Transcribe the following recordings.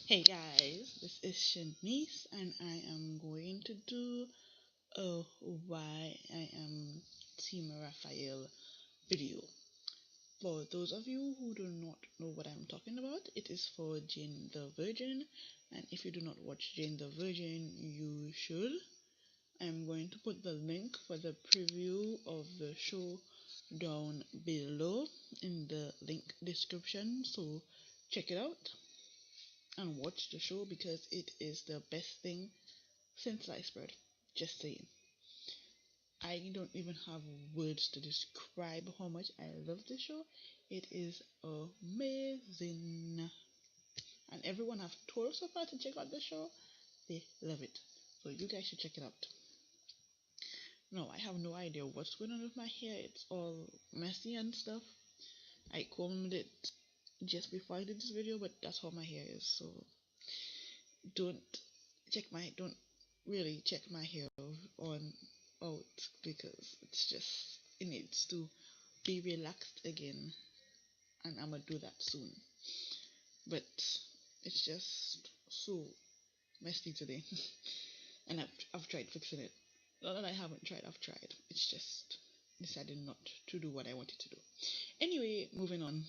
Hey guys, this is Shanice and I am going to do a why I am Team Raphael video. For those of you who do not know what I'm talking about, it is for Jane the Virgin, and if you do not watch Jane the Virgin, you should. I'm going to put the link for the preview of the show down below in the link description, so check it out and watch the show because it is the best thing since sliced bread. Just saying. I don't even have words to describe how much I love this show. It is amazing. And everyone have told us so far to check out the show. They love it. So you guys should check it out. No, I have no idea what's going on with my hair. It's all messy and stuff. I combed it just before I did this video, but that's how my hair is. So don't don't really check my hair on out because it's just it needs to be relaxed again, and I'm gonna do that soon. But it's just so messy today. And I've tried fixing it. Not that I haven't tried, I've tried. It's just decided not to do what I wanted to do. Anyway, moving on.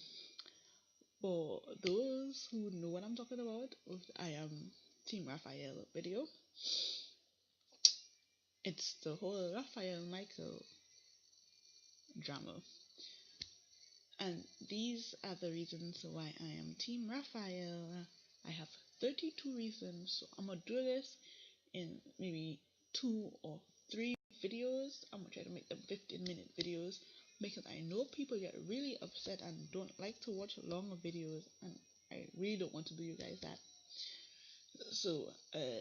For those who know what I'm talking about with I am Team Raphael video, it's the whole Raphael Michael drama. And these are the reasons why I am Team Raphael. I have 32 reasons, so I'm gonna do this in maybe 2 or 3 videos. I'm gonna try to make them 15-minute videos because I know people get really upset and don't like to watch long videos, and I really don't want to do you guys that. So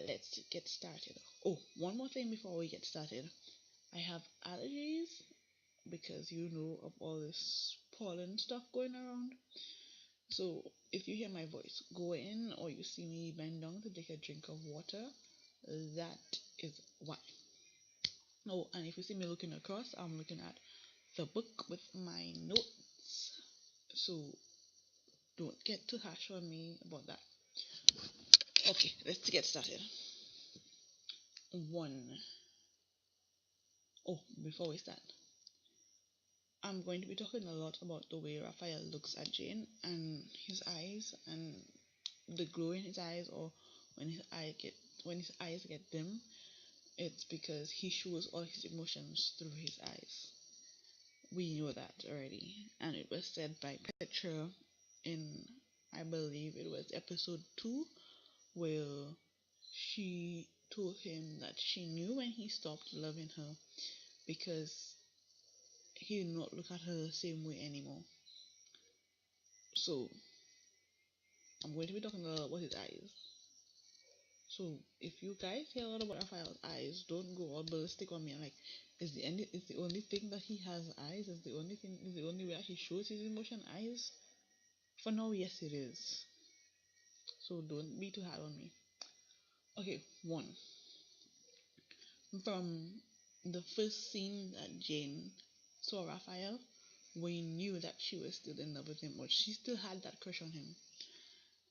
let's get started. Oh, one more thing before we get started. I have allergies because you know of all this pollen stuff going around. So if you hear my voice go in or you see me bend down to take a drink of water, that is why. Oh, and if you see me looking across, I'm looking at the book with my notes. So don't get too harsh on me about that. Okay, let's get started. One. Oh, before we start, I'm going to be talking a lot about the way Raphael looks at Jane and his eyes and the glow in his eyes, or when his eyes get dim. It's because he shows all his emotions through his eyes. We know that already, and it was said by Petra in, I believe it was episode 2, where she told him that she knew when he stopped loving her because he did not look at her the same way anymore. So I'm going to be talking a lot about his eyes. So if you guys hear a lot about Raphael's eyes, don't go all ballistic on me. I'm like, is the only thing that he has eyes? Is the only way that he shows his emotion eyes? For now, yes it is. So don't be too hard on me. Okay, one. From the first scene that Jane saw Raphael, we knew that she was still in love with him, or she still had that crush on him.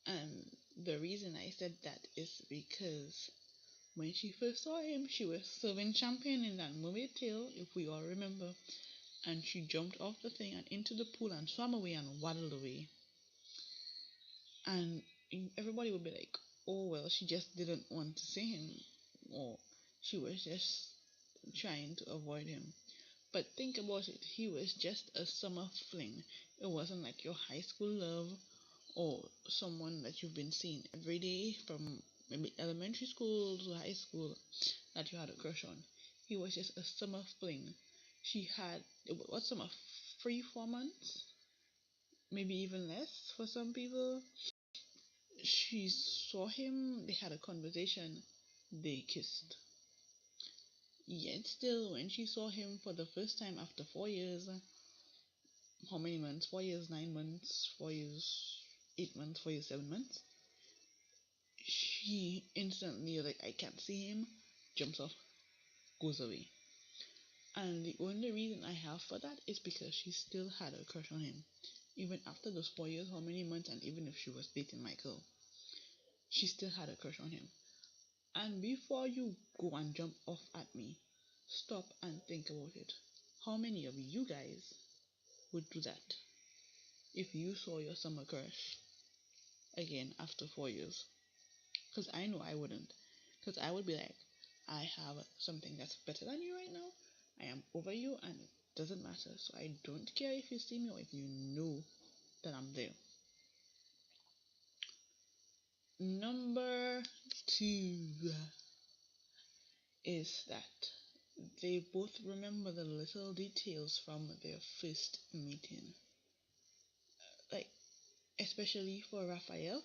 And the reason I said that is because when she first saw him, she was serving champagne in that mermaid tail, if we all remember, and she jumped off the thing and into the pool and swam away and waddled away. And everybody would be like, oh, well, she just didn't want to see him, or she was just trying to avoid him. But think about it, he was just a summer fling. It wasn't like your high school love or someone that you've been seeing every day from maybe elementary school to high school that you had a crush on. He was just a summer fling. She had, what summer? 3 4 months, maybe even less for some people. She saw him, they had a conversation, they kissed. Yet still, when she saw him for the first time after 4 years, how many months? 4 years, 9 months, 4 years, 8 months, 4 years, 7 months. She instantly like, I can't see him, jumps off, goes away. And the only reason I have for that is because she still had a crush on him. Even after those 4 years, how many months, and even if she was dating Michael, she still had a crush on him. And before you go and jump off at me, stop and think about it. How many of you guys would do that if you saw your summer crush again after 4 years? Because I know I wouldn't. Because I would be like, I have something that's better than you right now. I am over you and it doesn't matter. So I don't care if you see me or if you know that I'm there. Number two is that they both remember the little details from their first meeting. Like, especially for Raphael,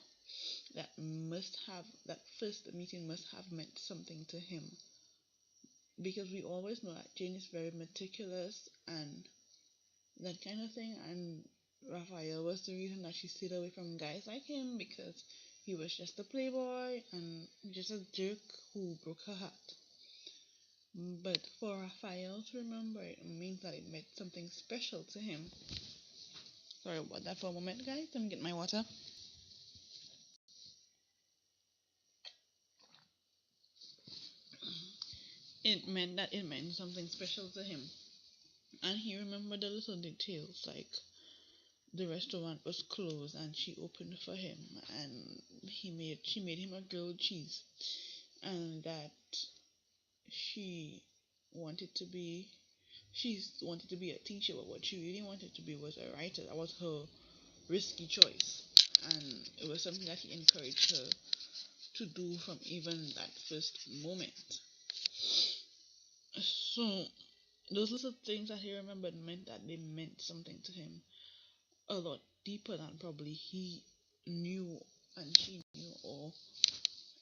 that first meeting must have meant something to him. Because we always know that Jane is very meticulous and that kind of thing, and Raphael was the reason that she stayed away from guys like him because he was just a playboy and just a jerk who broke her heart. But for Raphael to remember it means that it meant something special to him. Sorry about that for a moment, guys. Let me get my water. It meant something special to him. And he remembered the little details, like the restaurant was closed and she opened for him and she made him a grilled cheese, and that she wanted to be wanted to be a teacher, but what she really wanted to be was a writer. That was her risky choice, and it was something that he encouraged her to do from even that first moment. So those little things that he remembered meant that they meant something to him a lot deeper than probably he knew and she knew or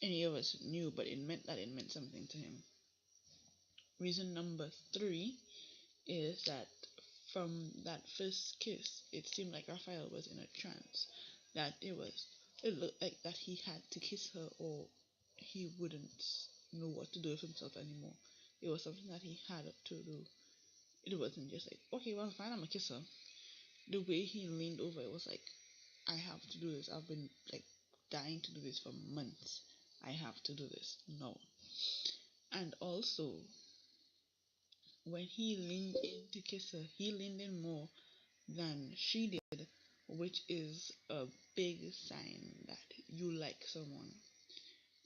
any of us knew, but it meant something to him. Reason number three is that from that first kiss, it seemed like Raphael was in a trance. That it looked like that he had to kiss her or he wouldn't know what to do with himself anymore. It was something that he had to do. It wasn't just like, okay, well, fine, I'm gonna kiss her. The way he leaned over, it was like, I have to do this. I've been like dying to do this for months. I have to do this. No. And also, when he leaned in to kiss her, he leaned in more than she did, which is a big sign that you like someone.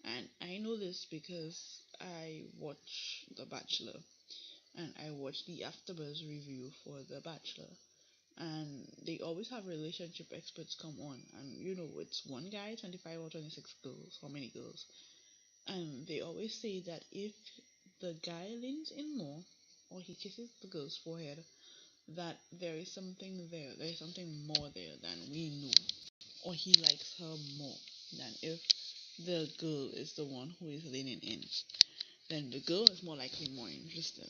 And I know this because I watch The Bachelor and I watch the AfterBuzz review for The Bachelor. And they always have relationship experts come on, and it's one guy, 25 or 26 girls, how many girls, and they always say that if the guy leans in more or he kisses the girl's forehead, that there is something more there than we knew, or he likes her more than if the girl is the one who is leaning in. Then the girl is more likely more interested.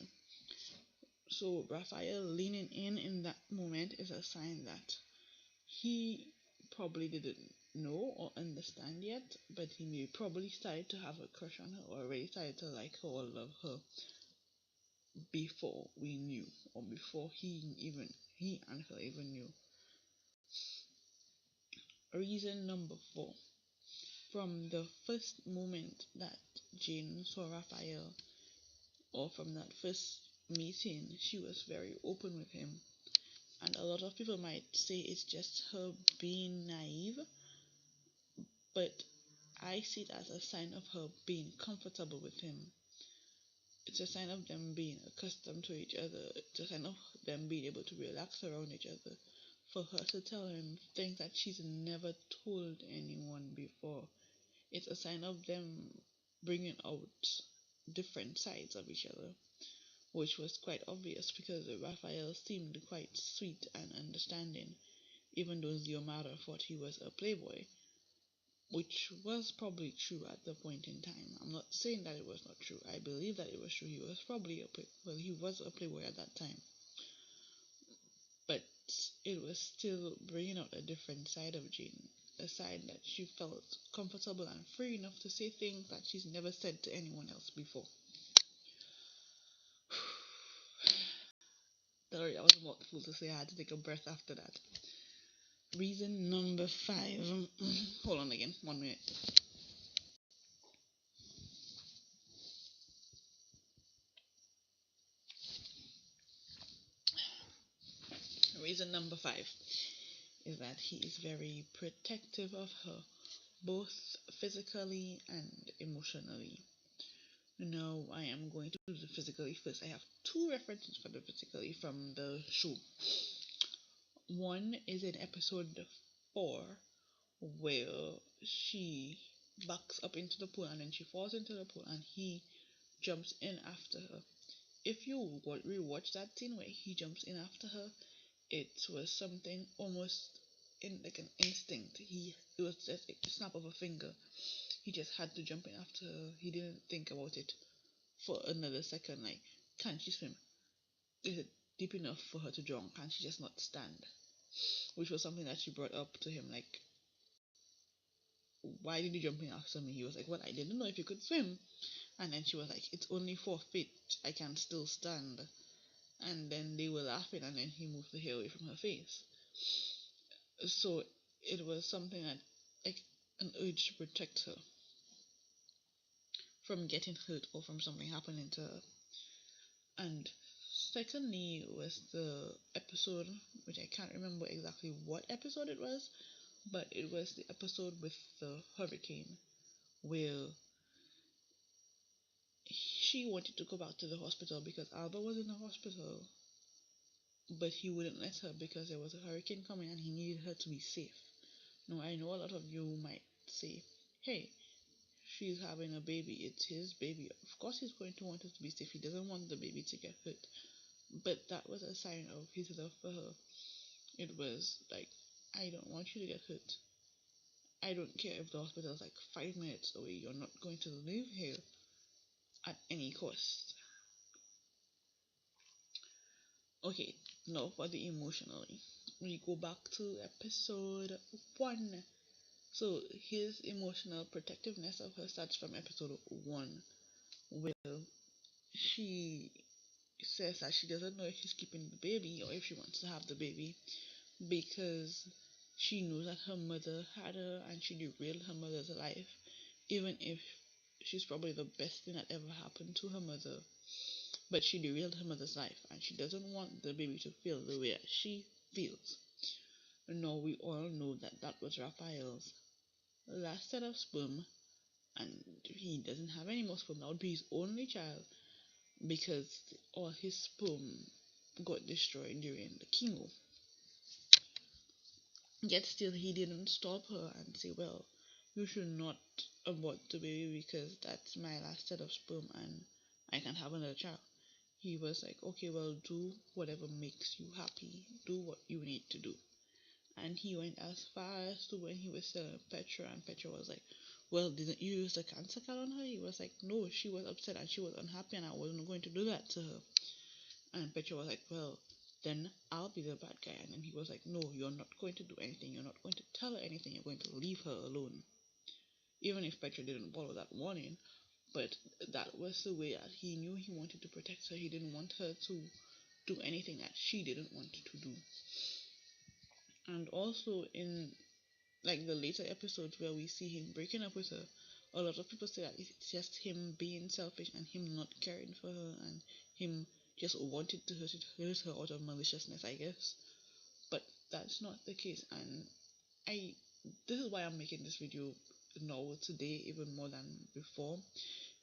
So Raphael leaning in that moment is a sign that he probably didn't know or understand yet, but he may probably started to have a crush on her or already started to like her or love her before we knew, or before he and her even knew. Reason number four. From the first moment that Jane saw Raphael, or from that first meeting, she was very open with him. And a lot of people might say it's just her being naive, but I see it as a sign of her being comfortable with him. It's a sign of them being accustomed to each other. It's a sign of them being able to relax around each other. For her to tell him things that she's never told anyone before, it's a sign of them bringing out different sides of each other, which was quite obvious because Raphael seemed quite sweet and understanding, even though Xiomara thought he was a playboy, which was probably true at the point in time. I'm not saying that it was not true. I believe that it was true. He was probably he was a playboy at that time, but it was still bringing out a different side of Jane, a side that she felt comfortable and free enough to say things that she's never said to anyone else before. Sorry, I was a mouthful to say. I had to take a breath after that. Reason number five. Hold on again, 1 minute. reason number 5 is that he is very protective of her, both physically and emotionally. Now, I am going to do the physically first. I have 2 references for the physically from the show. One is in episode 4, where she backs up into the pool and then she falls into the pool and he jumps in after her. If you rewatch that scene where he jumps in after her, it was something almost in like an instinct. It was just a snap of a finger. He just had to jump in after her. He didn't think about it for another second. Like, can she swim? Is it deep enough for her to drown? Can she just not stand? Which was something that she brought up to him. Like, why did you jump in after me? He was like, well, I didn't know if you could swim. And then she was like, it's only 4 feet. I can still stand. And then they were laughing, and then he moved the hair away from her face. So it was something that, like, an urge to protect her from getting hurt or from something happening to her. And secondly was the episode, which I can't remember exactly what episode it was, but it was the episode with the hurricane where she wanted to go back to the hospital because Alba was in the hospital, but he wouldn't let her because there was a hurricane coming and he needed her to be safe. Now, I know a lot of you might say, hey, she's having a baby, it's his baby. Of course, he's going to want her to be safe. He doesn't want the baby to get hurt. But that was a sign of his love for her. It was like, I don't want you to get hurt. I don't care if the hospital is like 5 minutes away. You're not going to live here at any cost. Okay, now for the emotionally. We go back to episode 1. So his emotional protectiveness of her starts from episode 1, where she says that she doesn't know if she's keeping the baby or if she wants to have the baby because she knows that her mother had her and she derailed her mother's life, even if she's probably the best thing that ever happened to her mother. But she derailed her mother's life and she doesn't want the baby to feel the way that she feels. Now, we all know that that was Raphael's last set of sperm, and he doesn't have any more sperm. That would be his only child because all his sperm got destroyed during the chemo. Yet still, he didn't stop her and say, well, you should not abort the baby because that's my last set of sperm and I can't have another child. He was like, okay, well, do whatever makes you happy. Do what you need to do. And he went as far as to when he was telling Petra, and Petra was like, well, didn't you use the cancer card on her? He was like, no, she was upset and she was unhappy and I wasn't going to do that to her. And Petra was like, well, then I'll be the bad guy. And then he was like, no, you're not going to do anything. You're not going to tell her anything. You're going to leave her alone. Even if Petra didn't follow that warning, but that was the way that he knew he wanted to protect her. He didn't want her to do anything that she didn't want to do. And also in like the later episodes where we see him breaking up with her, a lot of people say that it's just him being selfish and him not caring for her and him just wanted to hurt her out of maliciousness, I guess. But that's not the case, and I this is why I'm making this video now today even more than before,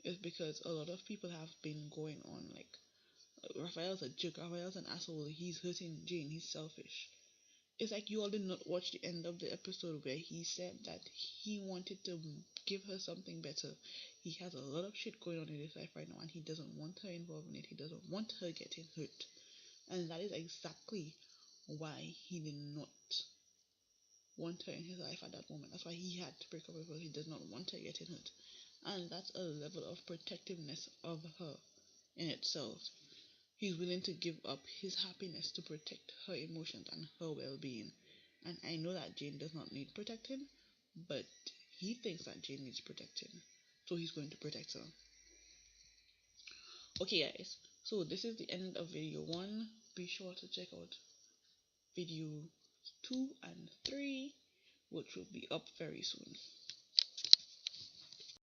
is because a lot of people have been going on like Raphael's a jerk, Raphael's an asshole, he's hurting Jane, he's selfish. It's like you all did not watch the end of the episode where he said that he wanted to give her something better. He has a lot of shit going on in his life right now and he doesn't want her involved in it. He doesn't want her getting hurt. And that is exactly why he did not want her in his life at that moment. That's why he had to break up with her. He does not want her getting hurt. And that's a level of protectiveness of her in itself. He's willing to give up his happiness to protect her emotions and her well-being. And I know that Jane does not need protecting, but he thinks that Jane needs protecting. So he's going to protect her. Okay guys, so this is the end of video 1. Be sure to check out video 2 and 3, which will be up very soon.